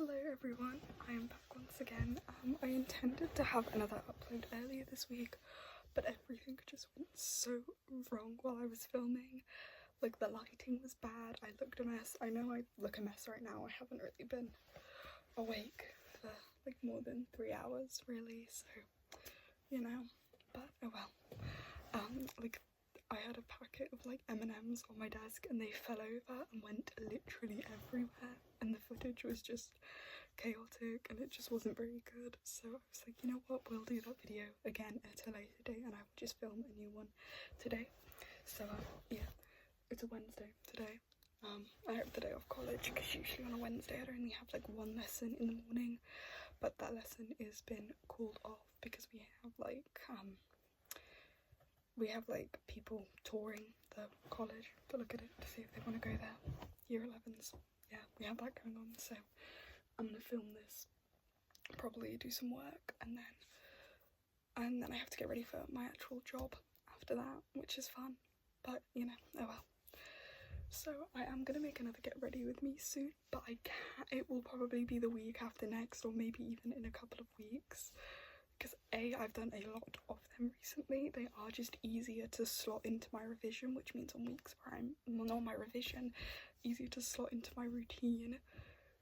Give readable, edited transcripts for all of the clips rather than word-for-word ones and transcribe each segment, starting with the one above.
Hello everyone, I am back once again. I intended to have another upload earlier this week, but everything just went so wrong while I was filming. Like, the lighting was bad, I looked a mess. I know I look a mess right now. I haven't really been awake for like more than 3 hours really, so you know, but oh well. Like, I had a packet of like M&Ms on my desk and they fell over and went literally everywhere, and the footage was just chaotic and it just wasn't very good. So I was like, you know what, we'll do that video again at a later date and I will just film a new one today. So yeah, it's a Wednesday today. I have the day off college because usually on a Wednesday I'd only have like one lesson in the morning, but that lesson has been called off because we have like people touring the college to look at it to see if they want to go there. Year 11s, yeah, we have that going on. So I'm gonna film this, probably do some work, and then I have to get ready for my actual job after that, which is fun, but you know, oh well. So I am gonna make another get ready with me soon, but it will probably be the week after next, or maybe even in a couple of weeks, because I've done a lot of them recently. They are just easier to slot into my revision, which means on weeks where not my revision, easier to slot into my routine,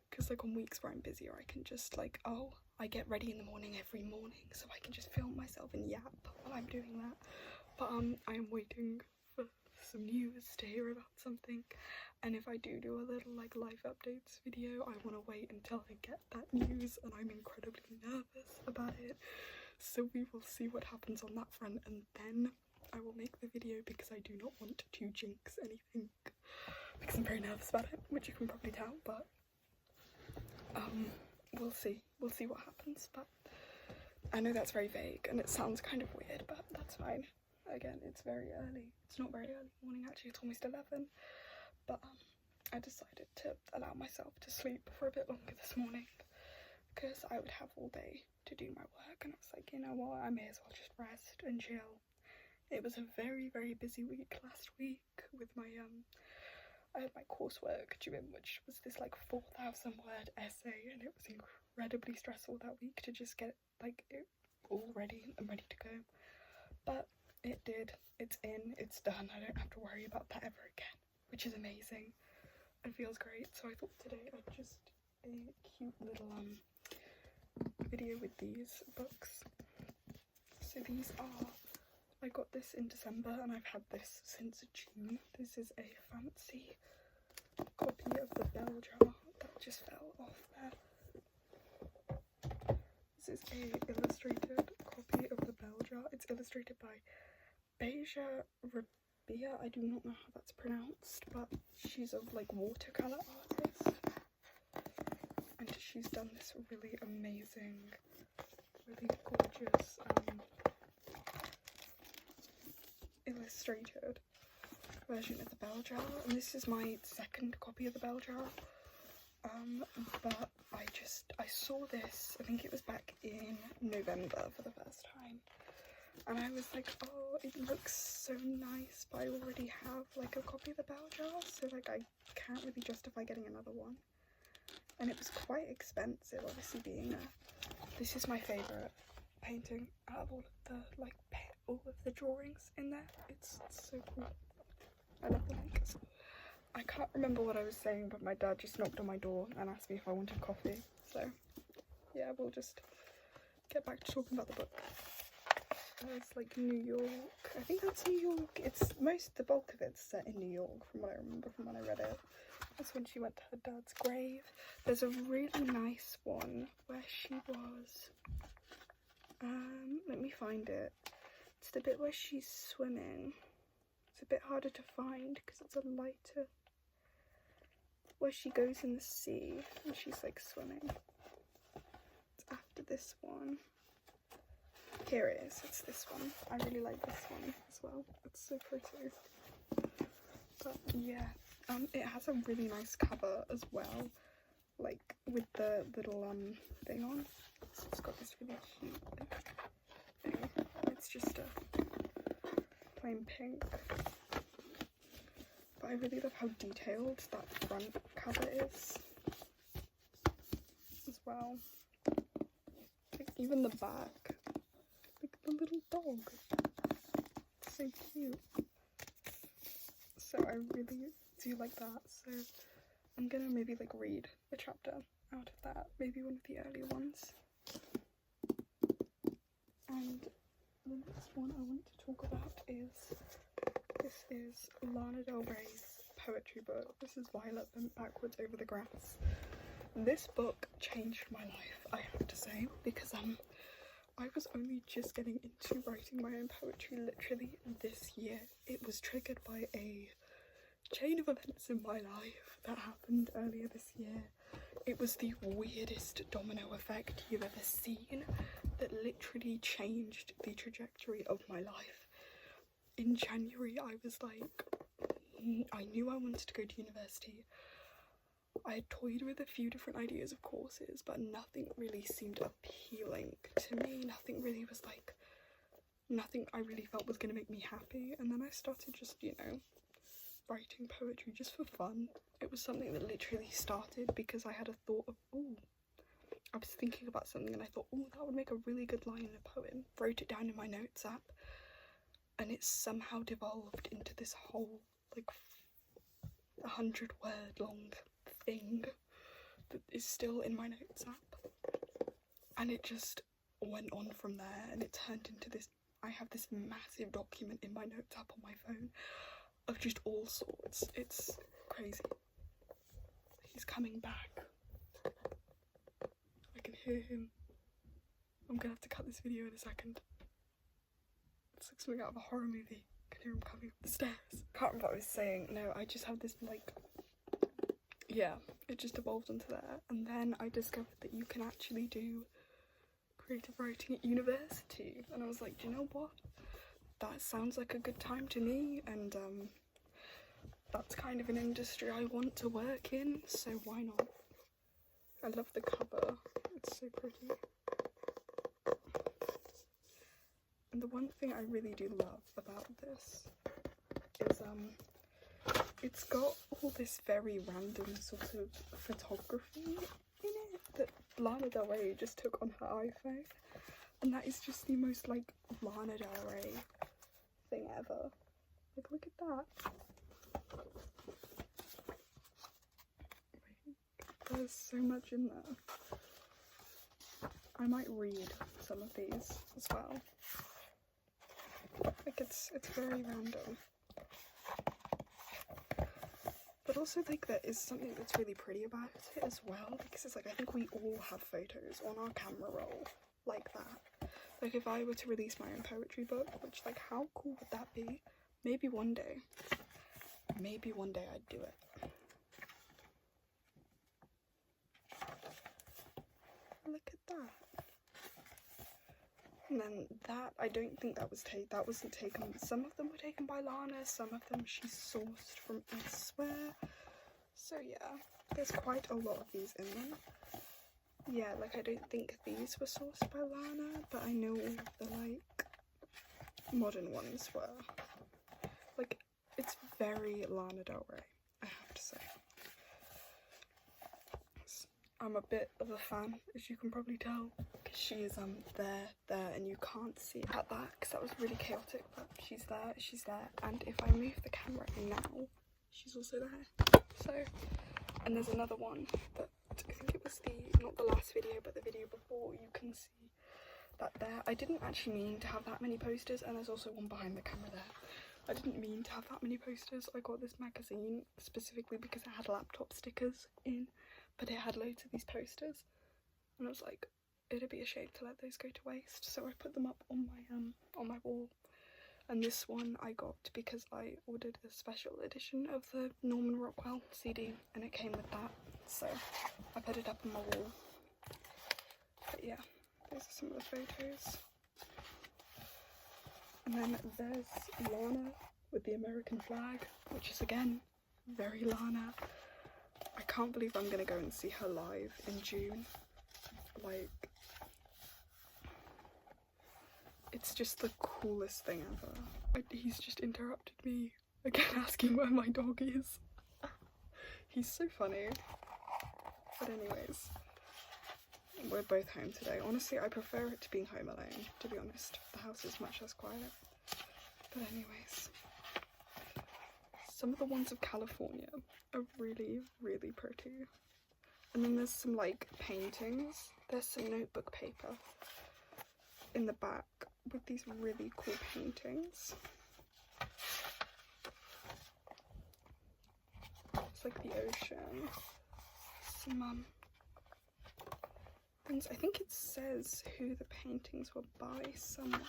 because like on weeks where I'm busier I can just like, oh, I get ready in the morning every morning, so I can just film myself and yap while I'm doing that. But I am waiting for some news to hear about something, and if I do a little like life updates video, I want to wait until I get that news, and I'm incredibly nervous about it. So we will see what happens on that front, and then I will make the video, because I do not want to jinx anything, because I'm very nervous about it, which you can probably tell. But we'll see what happens. But I know that's very vague and it sounds kind of weird, but that's fine. Again, it's very early. It's not very early morning, actually, it's almost 11. But I decided to allow myself to sleep for a bit longer this morning, because I would have all day to do my work, and I was like, you know what, I may as well just rest and chill. It was a very, very busy week last week with my I had my coursework due in, which was this like 4,000 word essay, and it was incredibly stressful that week to just get like it all ready and ready to go. But it did, it's in, it's done. I don't have to worry about that ever again, which is amazing and feels great. So I thought today I'd just a cute little video with these books. So these are, I got this in December and I've had this since June. This is a fancy copy of the bell jar that just fell off there. This is a illustrated copy of the bell jar. It's illustrated by Beja Rabia. I do not know how that's pronounced, but she's a like watercolor artist, and she's done this really amazing, really gorgeous illustrated version of the bell jar. And this is my second copy of the bell jar, but I saw this, I think it was back in November for the first time, and I was like, oh, it looks so nice, but I already have like a copy of the bell jar, so like I can't really justify getting another one. And it was quite expensive, obviously, being this is my favourite painting out of all of the like all of the drawings in there. It's so cool. I love the links. I can't remember what I was saying, but my dad just knocked on my door and asked me if I wanted coffee. So yeah, we'll just get back to talking about the book. It's like New York. I think that's New York. The bulk of it's set in New York from what I remember from when I read it. That's when she went to her dad's grave. There's a really nice one where she was, let me find it. It's the bit where she's swimming. It's a bit harder to find because it's a lighter, where she goes in the sea and she's like swimming. It's after this one. Here it is, it's this one. I really like this one as well. It's so pretty. But yeah, it has a really nice cover as well, like with the little thing on. So it's got this really cute thing. It's just a plain pink. But I really love how detailed that front cover is. well. Like, even the back. Like the little dog. It's so cute. So I really do like that. So I'm gonna maybe like read a chapter out of that. Maybe one of the earlier ones. And the next one I want to talk about is, this is Lana Del Rey's poetry book. This is Violet Bent Backwards Over the Grass. This book changed my life, I have to say, because I was only just getting into writing my own poetry literally this year. It was triggered by a chain of events in my life that happened earlier this year. It was the weirdest domino effect you've ever seen that literally changed the trajectory of my life. In January, I was like, I knew I wanted to go to university. I had toyed with a few different ideas of courses, but nothing really seemed appealing to me. Nothing really was like, nothing I really felt was going to make me happy. And then I started just, you know, writing poetry just for fun. It was something that literally started because I had a thought of, I was thinking about something and I thought, that would make a really good line in a poem. Wrote it down in my notes app, and it somehow devolved into this whole, like, 100-word long thing that is still in my notes app. And it just went on from there, and it turned into this, I have this massive document in my notes app on my phone of just all sorts. It's crazy. He's coming back. I can hear him. I'm gonna have to cut this video in a second. It's like something out of a horror movie. I can hear him coming up the stairs. Can't remember what I was saying. No, I just have this like, yeah, it just evolved onto there. And then I discovered that you can actually do creative writing at university. And I was like, do you know what? That sounds like a good time to me, and that's kind of an industry I want to work in, so why not? I love the cover, it's so pretty. And the one thing I really do love about this is it's got all this very random sort of photography in it that Lana Del Rey just took on her iPhone, and that is just the most like Lana Del Rey thing ever. Like, look at that. There's so much in there. I might read some of these as well. Like, it's very random. But also, like, there is something that's really pretty about it as well, because it's like, I think we all have photos on our camera roll like that. Like, if I were to release my own poetry book, which, like, how cool would that be? Maybe one day I'd do it. Look at that. And then that, I don't think that wasn't taken. Some of them were taken by Lana, some of them she sourced from elsewhere. So yeah, there's quite a lot of these in them. Yeah, like, I don't think these were sourced by Lana, but I know all of the, like, modern ones were. Like, it's very Lana Del Rey, I have to say. I'm a bit of a fan, as you can probably tell, because she is there, and you can't see at that, because that was really chaotic, but she's there, and if I move the camera now, she's also there. So, and there's another one that, I think it was not the last video, but the video before, you can see that there. I didn't actually mean to have that many posters, and there's also one behind the camera there. I didn't mean to have that many posters. I got this magazine specifically because it had laptop stickers in, but it had loads of these posters, and I was like, it'd be a shame to let those go to waste, so I put them up on my wall. And this one I got because I ordered a special edition of the Norman Rockwell CD, and it came with that, so I put it up on my wall. But yeah, those are some of the photos. And then there's Lana with the American flag, which is again very Lana. I can't believe I'm gonna go and see her live in June. Like, it's just the coolest thing ever. He's just interrupted me again, asking where my dog is. He's so funny. But anyways, we're both home today. Honestly, I prefer it to being home alone, to be honest. The house is much less quiet. But anyways, some of the ones of California are really, really pretty. And then there's some like paintings. There's some notebook paper in the back with these really cool paintings. It's like the ocean. Some things. I think it says who the paintings were by somewhere.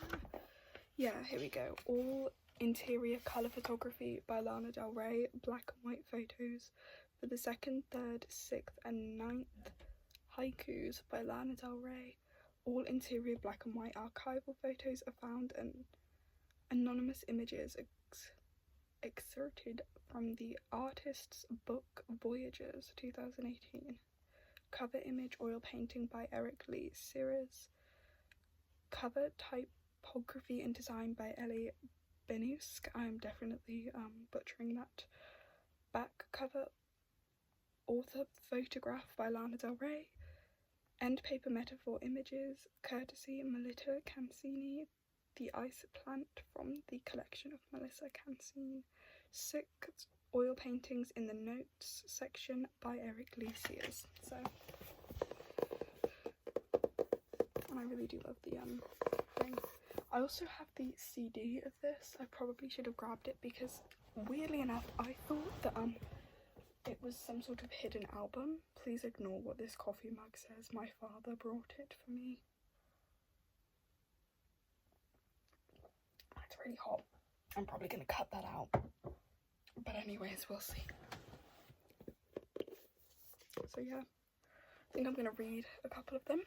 Yeah, here we go. All interior colour photography by Lana Del Rey. Black and white photos for the 2nd, 3rd, 6th and 9th. Haikus by Lana Del Rey. All interior black and white archival photos are found and anonymous images excerpted from the artist's book Voyagers 2018. Cover image oil painting by Eric Lee Sears. Cover typography and design by Ellie Benusk. I'm definitely butchering that. Back cover author photograph by Lana Del Rey. End paper metaphor images courtesy Melita Cancini. The ice plant from the collection of Melissa Cancini. 6 oil paintings in the notes section by Eric Lee Sears. So, and I really do love the thing. I also have the CD of this. I probably should have grabbed it because weirdly enough I thought that it was some sort of hidden album. Please ignore what this coffee mug says. My father brought it for me. It's really hot. I'm probably going to cut that out. But anyways, we'll see. So yeah, I think I'm going to read a couple of them.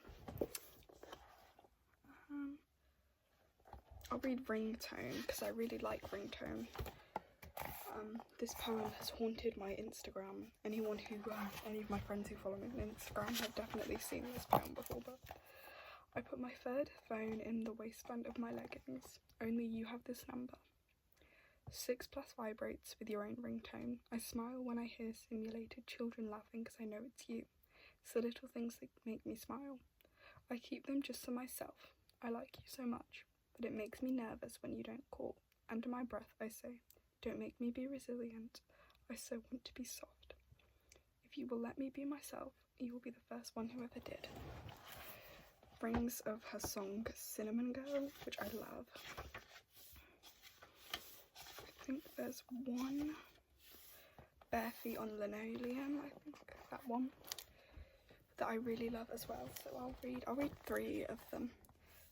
I'll read Ringtone because I really like Ringtone. This poem has haunted my Instagram. Anyone who, any of my friends who follow me on Instagram have definitely seen this poem before, but I put my 3rd phone in the waistband of my leggings. Only you have this number. 6+ vibrates with your own ringtone. I smile when I hear simulated children laughing because I know it's you. It's the little things that make me smile. I keep them just for myself. I like you so much, but it makes me nervous when you don't call. Under my breath I say, don't make me be resilient. I so want to be soft. If you will let me be myself, you will be the first one who ever did. Brings of her song Cinnamon Girl, which I love. I think there's one, Bare Feet on Linoleum, I think that one, that I really love as well. So I'll read 3 of them.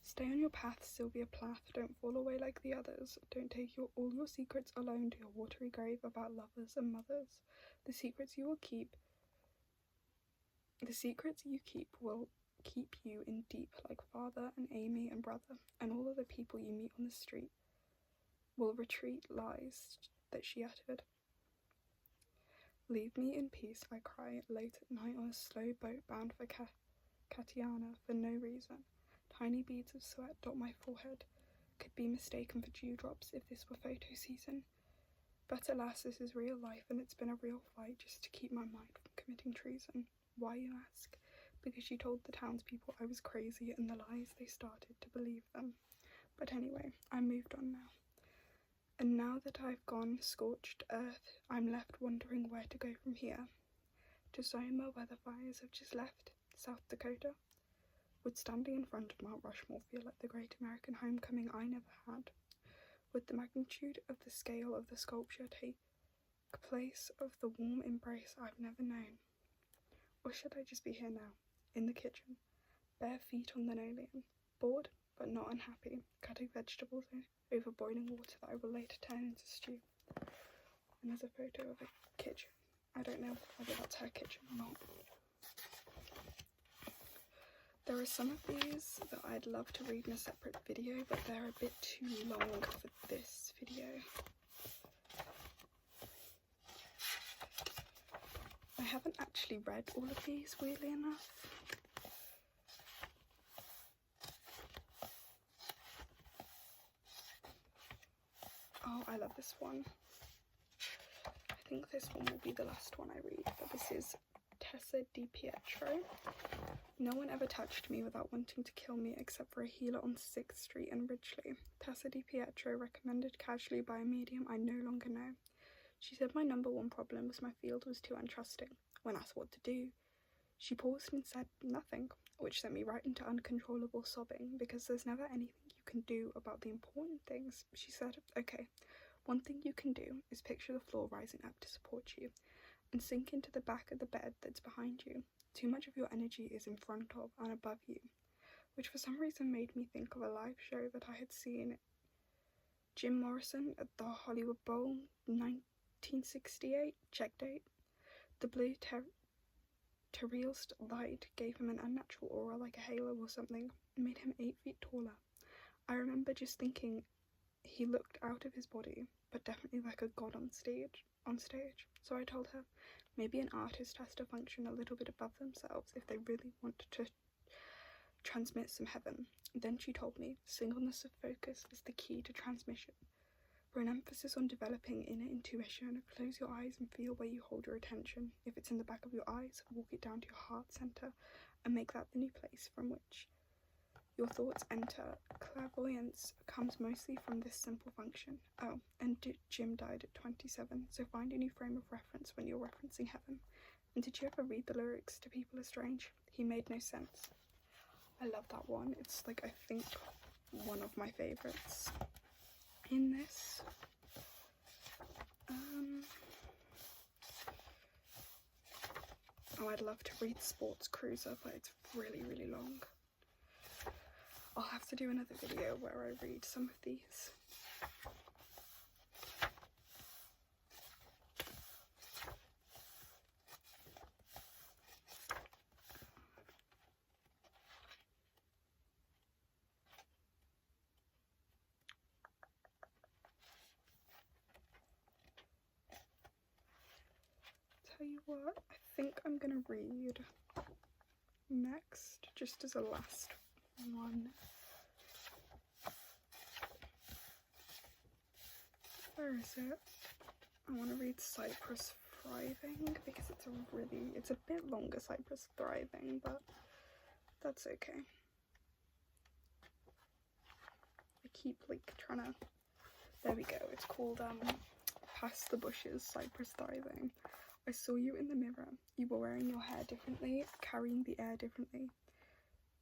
Stay on your path, Sylvia Plath. Don't fall away like the others. Don't take all your secrets alone to your watery grave about lovers and mothers. The secrets you keep will keep you in deep like father and Amy and brother, and all of the people you meet on the street will retreat lies that she uttered. Leave me in peace, I cry, late at night on a slow boat bound for Katiana for no reason. Tiny beads of sweat dot my forehead, could be mistaken for dewdrops if this were photo season. But alas, this is real life, and it's been a real fight just to keep my mind from committing treason. Why, you ask? Because you told the townspeople I was crazy, and the lies they started to believe them. But anyway, I moved on now. And now that I've gone scorched earth, I'm left wondering where to go from here. To Soma, where the fires have just left, South Dakota. Would standing in front of Mount Rushmore feel like the great American homecoming I never had? Would the magnitude of the scale of the sculpture take place of the warm embrace I've never known? Or should I just be here now, in the kitchen, bare feet on linoleum, bored but not unhappy, cutting vegetables over boiling water that I will later turn into stew? And there's a photo of a kitchen. I don't know whether that's her kitchen or not. There are some of these that I'd love to read in a separate video, but they're a bit too long for this video. I haven't actually read all of these, weirdly enough. Oh, I love this one. I think this one will be the last one I read, but this is Tessa Di Pietro, No one ever touched me without wanting to kill me except for a healer on 6th Street in Ridgely. Tessa Di Pietro, recommended casually by a medium I no longer know. She said my number one problem was my field was too untrusting. When asked what to do, she paused and said nothing, which sent me right into uncontrollable sobbing because there's never anything you can do about the important things. She said, okay, one thing you can do is picture the floor rising up to support you and sink into the back of the bed that's behind you. Too much of your energy is in front of and above you, which for some reason made me think of a live show that I had seen Jim Morrison at the Hollywood Bowl 1968, check date. The blue terrestrial light gave him an unnatural aura like a halo or something, and made him 8 feet taller. I remember just thinking he looked out of his body, but definitely like a god on stage. So I told her, maybe an artist has to function a little bit above themselves if they really want to transmit some heaven. Then she told me, singleness of focus is the key to transmission. For an emphasis on developing inner intuition, close your eyes and feel where you hold your attention. If it's in the back of your eyes, walk it down to your heart center and make that the new place from which your thoughts enter. Clairvoyance comes mostly from this simple function. Oh, and Jim died at 27, so find a new frame of reference when you're referencing heaven. And did you ever read the lyrics to People Are Strange? He made no sense. I love that one. It's like, I think, one of my favourites in this. Oh, I'd love to read Sports Cruiser, but it's really, really long. I'll have to do another video where I read some of these. Tell you what, I think I'm gonna read next, just as a last one. Where is it? I want to read Cyprus Thriving because it's a bit longer, Cyprus Thriving, but that's okay. I keep like trying to, there we go, it's called Past the Bushes, Cyprus Thriving. I saw you in the mirror. You were wearing your hair differently, carrying the air differently.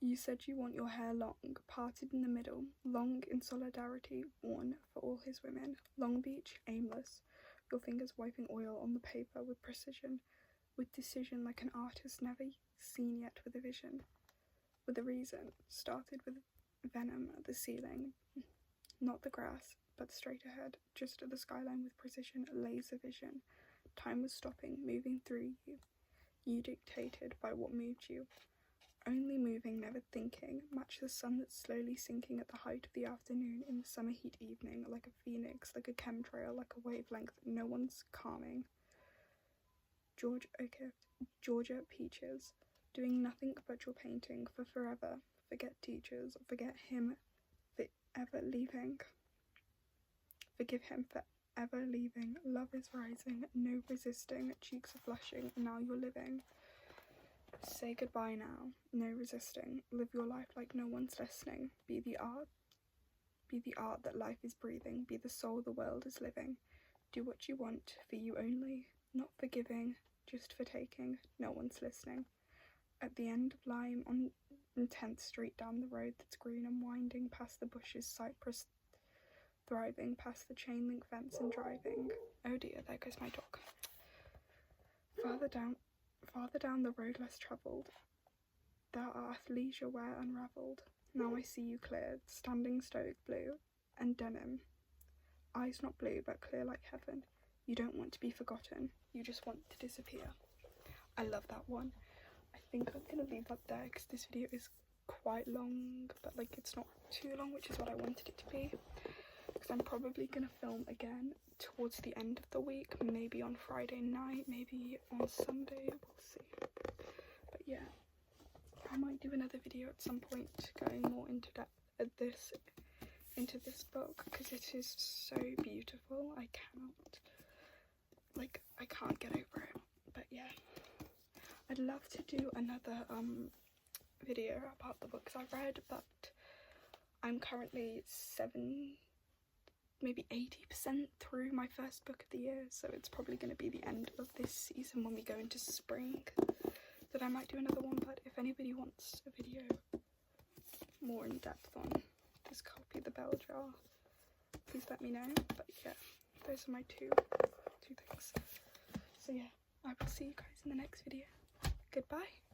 You said you want your hair long, parted in the middle, long in solidarity, worn for all his women. Long Beach, aimless, your fingers wiping oil on the paper with precision, with decision like an artist never seen yet with a vision. With a reason, started with venom at the ceiling, not the grass, but straight ahead, just at the skyline with precision, laser vision. Time was stopping, moving through you. You dictated by what moved you. Only moving, never thinking, match the sun that's slowly sinking at the height of the afternoon in the summer heat evening, like a phoenix, like a chemtrail, like a wavelength, no one's calming. Georgia Peaches, doing nothing but your painting for forever, forget teachers, forget him forever leaving. Forgive him for ever leaving, love is rising, no resisting, cheeks are flushing, now you're living. Say goodbye now, no resisting, live your life like no one's listening, be the art that life is breathing, be the soul the world is living. Do what you want, for you only, not for giving, just for taking, no one's listening. At the end of Lime on 10th Street, down the road that's green and winding, past the bushes, Cyprus Thriving, past the chain link fence and driving. Oh dear, there goes my dog. Farther down the road less travelled, thou art leisure-wear unravelled. Now I see you cleared, standing stoic blue, and denim. Eyes not blue, but clear like heaven. You don't want to be forgotten, you just want to disappear. I love that one. I think I'm going to leave that there, because this video is quite long, but like it's not too long, which is what I wanted it to be. Because I'm probably going to film again towards the end of the week, maybe on Friday night, maybe on Sunday, we'll see. But yeah, I might do another video at some point going more into depth at into this book, because it is so beautiful. I can't get over it. But yeah, I'd love to do another video about the books I've read, but I'm currently 7, maybe 80% through my first book of the year, so it's probably going to be the end of this season when we go into spring that I might do another one. But if anybody wants a video more in depth on this copy, The Bell Jar, please let me know. But yeah, those are my two things. So yeah, I will see you guys in the next video. Goodbye.